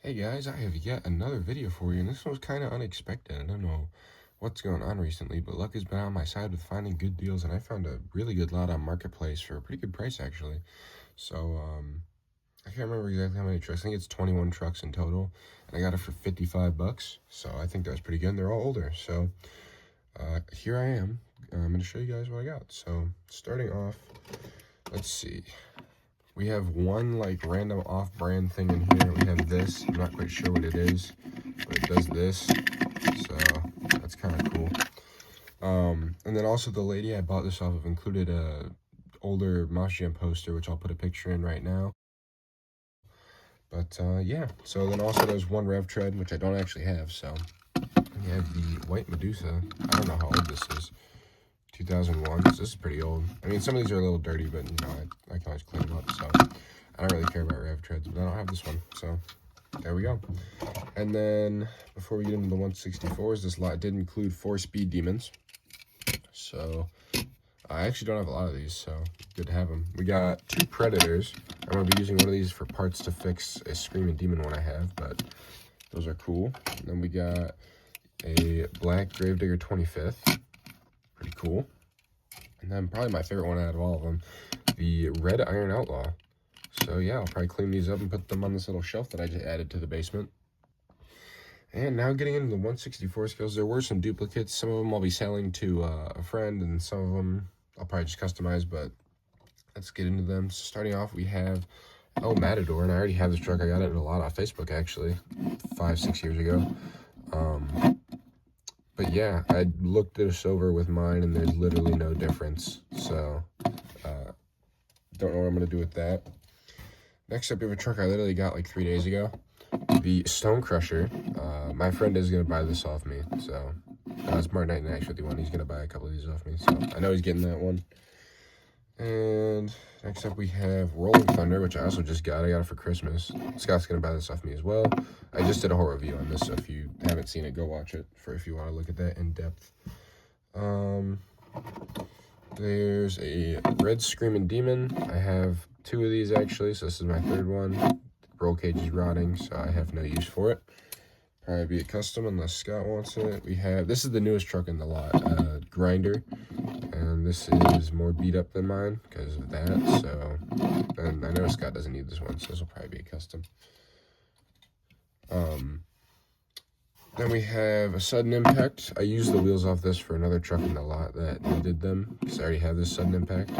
Hey guys, I have yet another video for you, and this one was kind of unexpected. I don't know what's going on recently, but luck has been on my side with finding good deals, and I found a really good lot on Marketplace for a pretty good price, actually. So, I can't remember exactly how many trucks. I think it's 21 trucks in total, and I got it for 55 bucks, so I think that's pretty good, and they're all older. So, here I am. I'm going to show you guys what I got. So, starting off, let's see. We have one like random off-brand thing in here. We have this. I'm not quite sure what it is, but it does this. So that's kind of cool. And then also the lady I bought this off of included a older Moss Jam poster, which I'll put a picture in right now. But yeah, so then also there's one Rev Tread, which I don't actually have. So we have the White Medusa. I don't know how old this is. 2001. So this is pretty old. I mean, some of these are a little dirty, but you know, I can always clean them up. So I don't really care about Rev Treads, but I don't have this one. So there we go. And then before we get into the 164s, this lot did include 4-speed demons. So I actually don't have a lot of these, so good to have them. We got 2 Predators. I'm going to be using one of these for parts to fix a Screaming Demon one I have, but those are cool. And then we got a Black Gravedigger 25th. Pretty cool. And then probably my favorite one out of all of them, the Red Iron Outlaw. So yeah, I'll probably clean these up and put them on this little shelf that I just added to the basement. And now getting into the 164 scales, there were some duplicates. Some of them I'll be selling to a friend, and some of them I'll probably just customize, but let's get into them. So starting off, we have El Matador, and I already have this truck. I got it in a lot on Facebook, actually, 5-6 years ago. But yeah, I looked this over with mine, and there's literally no difference. So, don't know what I'm going to do with that. Next up, we have a truck I literally got like 3 days ago. The Stone Crusher. My friend is going to buy this off me. So, it's Martin 9951. He's going to buy a couple of these off me. So, I know he's getting that one. And next up, we have Rolling Thunder, which I also just got. I got it for Christmas. Scott's going to buy this off me as well. I just did a whole review on this, so if you haven't seen it, go watch it for if you want to look at that in depth. There's a Red Screaming Demon. I have 2 of these actually, so this is my 3rd one. The roll cage is rotting, so I have no use for it. Probably be a custom unless Scott wants it. We have, this is the newest truck in the lot, Grinder. And this is more beat up than mine because of that, so, and I know Scott doesn't need this one, so this will probably be a custom. Then we have a Sudden Impact. I used the wheels off this for another truck in the lot that needed them because I already have this Sudden Impact.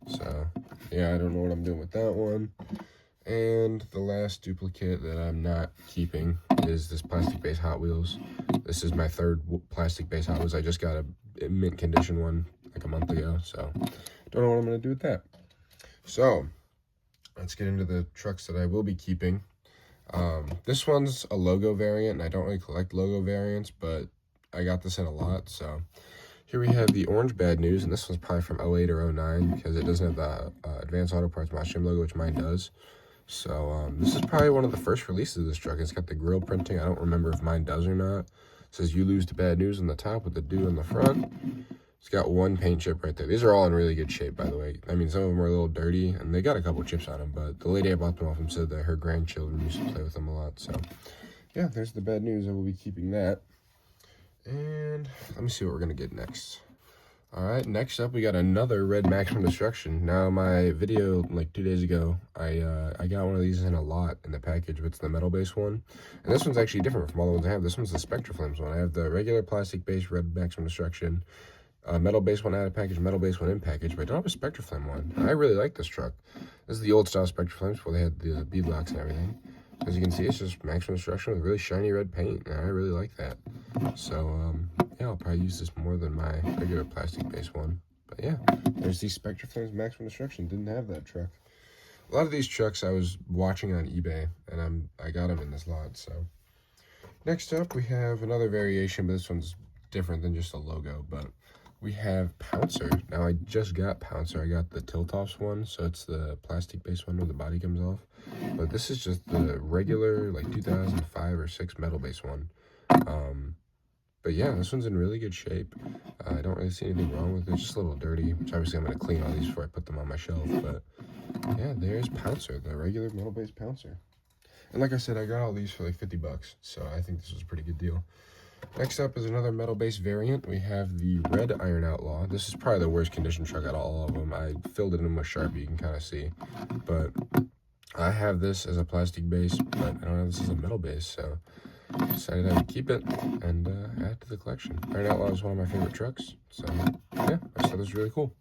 So, yeah, I don't know what I'm doing with that one. And the last duplicate that I'm not keeping is this plastic base Hot Wheels. This is my 3rd plastic base Hot Wheels. I just got a mint condition one like a month ago, so don't know what I'm going to do with that. So, let's get into the trucks that I will be keeping. This one's a logo variant, and I don't really collect logo variants, but I got this in a lot, so here we have the Orange Bad News, and this one's probably from 08 or 09 because it doesn't have the Advanced Auto Parts Moss Jam logo, which mine does. So this is probably one of the first releases of this truck. It's got the grill printing. I don't remember if mine does or not. It says "You lose to bad news" on the top with the "do" on the front. It's got 1 paint chip right there. These are all in really good shape, by the way. I mean, some of them are a little dirty, and they got a couple chips on them, but the lady I bought them off them said that her grandchildren used to play with them a lot. So yeah, there's the bad news. I will be keeping that. And let me see what we're going to get next. Alright, next up we got another Red Maximum Destruction. Now my video like 2 days ago, I got one of these in a lot in the package, but it's the metal base one. And this one's actually different from all the ones I have. This one's the Spectra Flames one. I have the regular plastic base Red Maximum Destruction, metal base one out of package, metal base one in package, but I don't have a Spectra Flame one. I really like this truck. This is the old style Spectra Flames before they had the beadlocks and everything. As you can see, it's just Maximum Destruction with really shiny red paint, and I really like that. So, yeah, I'll probably use this more than my regular plastic base one. But yeah, there's the Spectra Flames Maximum Destruction. Didn't have that truck. A lot of these trucks I was watching on eBay, and I got them in this lot, so. Next up, we have another variation, but this one's different than just a logo, but we have Pouncer. Now, I just got Pouncer. I got the tilt-offs one, so it's the plastic base one where the body comes off. But this is just the regular, like, 2005 or 6 metal base one. But yeah, this one's in really good shape. I don't really see anything wrong with it. It's just a little dirty, which obviously I'm going to clean all these before I put them on my shelf. But yeah, there's Pouncer, the regular metal base Pouncer. And like I said, I got all these for like 50 bucks, so I think this was a pretty good deal. Next up is another metal-based variant. We have the Red Iron Outlaw. This is probably the worst condition truck out of all of them. I filled it in with Sharpie, you can kind of see. But I have this as a plastic base, but I don't have this as a metal base, so I decided I would keep it and add to the collection. Iron Outlaw is one of my favorite trucks, so yeah, I just thought this was really cool.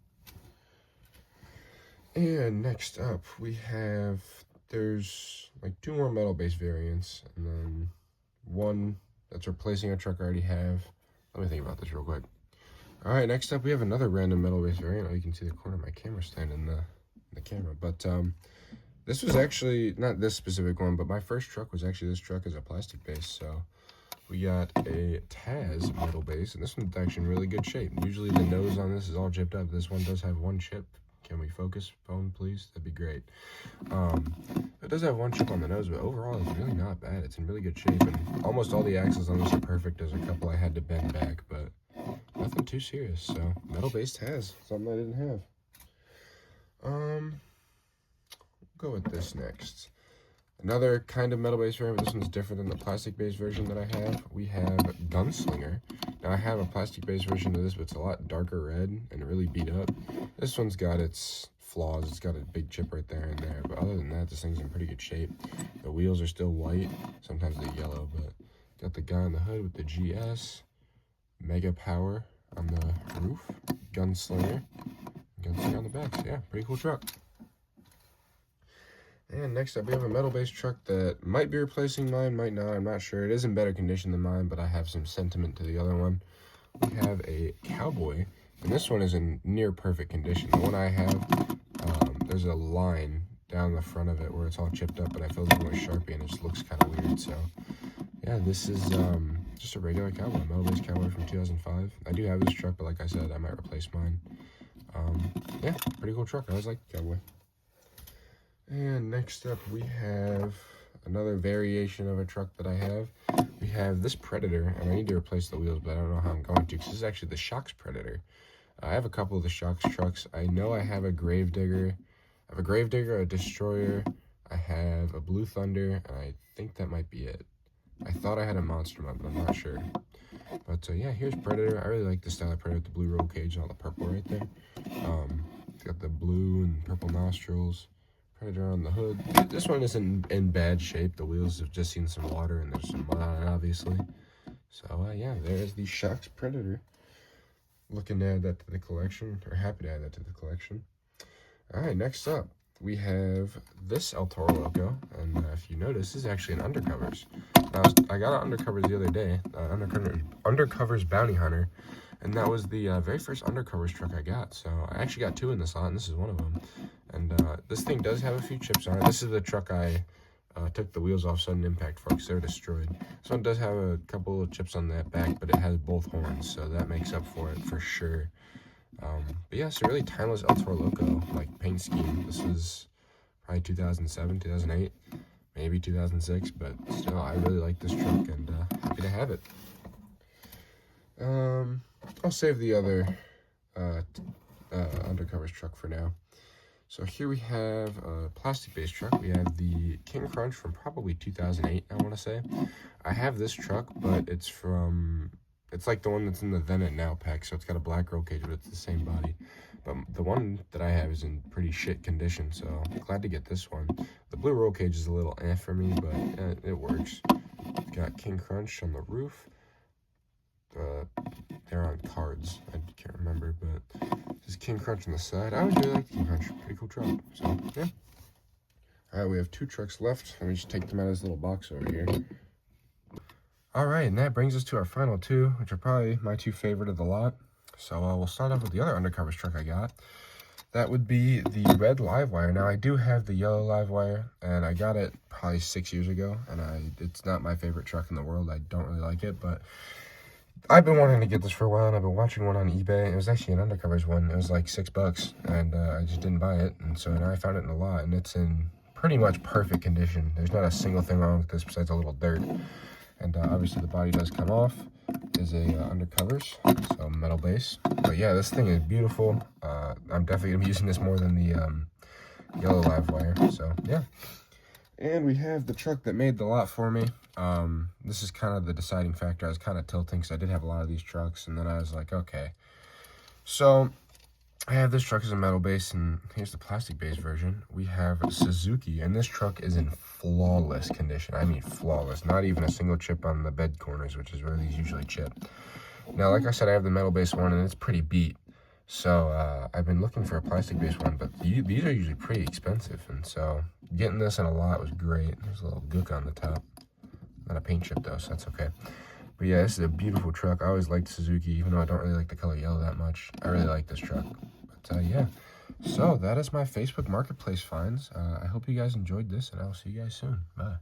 And next up, we have, there's like 2 more metal-based variants, and then one that's replacing a truck I already have. Let me think about this real quick. All right, next up we have another random metal-based variant. Oh, you can see the corner of my camera stand in the camera. But this was actually, not this specific one, but my first truck was actually this truck as a plastic base. So we got a Taz metal base, and this one's actually in really good shape. Usually the nose on this is all chipped up. This one does have 1 chip. Can we focus, phone, please? That'd be great. It does have 1 chip on the nose, but overall it's really not bad. It's in really good shape, and almost all the axles on this are perfect. There's a couple I had to bend back, but nothing too serious. So metal-based has something I didn't have. We'll go with this next. Another kind of metal-based variant, but this one's different than the plastic-based version that I have. We have Gunslinger. Now, I have a plastic-based version of this, but it's a lot darker red and really beat up. This one's got its flaws. It's got a big chip right there and there, but other than that, this thing's in pretty good shape. The wheels are still white. Sometimes they're yellow, but got the guy on the hood with the GS. Mega Power on the roof. Gunslinger on the back. So yeah, pretty cool truck. And next up, we have a metal-based truck that might be replacing mine, might not, I'm not sure. It is in better condition than mine, but I have some sentiment to the other one. We have a Cowboy, and this one is in near perfect condition. The one I have, there's a line down the front of it where it's all chipped up, but I filled it in with Sharpie, and it just looks kind of weird. So yeah, this is just a regular Cowboy, metal-based Cowboy from 2005. I do have this truck, but like I said, I might replace mine. Yeah, pretty cool truck. I always like the Cowboy. And next up, we have another variation of a truck that I have. We have this Predator, and I need to replace the wheels, but I don't know how I'm going to, because this is actually the Shocks Predator. I have a couple of the Shocks trucks. I know I have a Gravedigger. I have a Gravedigger, a Destroyer. I have a Blue Thunder, and I think that might be it. I thought I had a Monster Mutt, but I'm not sure. But yeah, here's Predator. I really like the style of Predator with the blue roll cage and all the purple right there. It's got the blue and purple nostrils. Predator on the hood. This one isn't in bad shape. The wheels have just seen some water and there's some mud on it, obviously. So yeah, there's the Shocks Predator. Looking to add that to the collection, or happy to add that to the collection. All right, next up, we have this El Toro Loco, and if you notice, this is actually an Undercovers. Now, I got an Undercovers the other day, Undercovers Bounty Hunter, and that was the very first Undercovers truck I got. So I actually got 2 in this lot, and this is one of them. And this thing does have a few chips on it. This is the truck I took the wheels off sudden impact for, because they're destroyed. This one does have a couple of chips on that back, but it has both horns, so that makes up for it for sure. But yeah, it's a really timeless El Toro Loco, like, paint scheme. This was probably 2007, 2008, maybe 2006, but still, I really like this truck, and happy to have it. I'll save the other Undercovers truck for now. So here we have a plastic-based truck. We have the King Crunch from probably 2008, I want to say. I have this truck, but it's like the one that's in the Then and Now pack, so it's got a black roll cage, but it's the same body. But the one that I have is in pretty shit condition, so I'm glad to get this one. The blue roll cage is a little for me, but it works. We've got King Crunch on the roof. They're on cards. I can't remember, but there's King Crunch on the side. I always really like King Crunch. Pretty cool truck. So, yeah. Alright, we have 2 trucks left. Let me just take them out of this little box over here. Alright, and that brings us to our final 2, which are probably my 2 favorite of the lot. So, we'll start off with the other Undercovers truck I got. That would be the red Livewire. Now, I do have the yellow Livewire, and I got it probably 6 years ago, and it's not my favorite truck in the world. I don't really like it, but I've been wanting to get this for a while, and I've been watching one on eBay. It was actually an Undercovers one. It was like $6, and I just didn't buy it. And so now I found it in a lot, and it's in pretty much perfect condition. There's not a single thing wrong with this besides a little dirt. And obviously the body does come off. Is a Undercovers, so metal base. But yeah, this thing is beautiful. I'm definitely going to be using this more than the yellow Livewire. So yeah. And we have the truck that made the lot for me. This is kind of the deciding factor. I was kind of tilting because I did have a lot of these trucks, and then I was like, okay. So I have this truck as a metal base, and here's the plastic base version. We have Suzuki, and this truck is in flawless condition. I mean flawless. Not even a single chip on the bed corners, which is where these usually chip. Now, like I said, I have the metal base one, and it's pretty beat. So I've been looking for a plastic base one, but these are usually pretty expensive, and so getting this in a lot was great. There's a little gook on the top. Not a paint chip though, so that's okay. But yeah, this is a beautiful truck. I always liked Suzuki, even though I don't really like the color yellow that much. I really like this truck. But yeah, so that is my Facebook Marketplace finds. I hope you guys enjoyed this, and I will see you guys soon. Bye.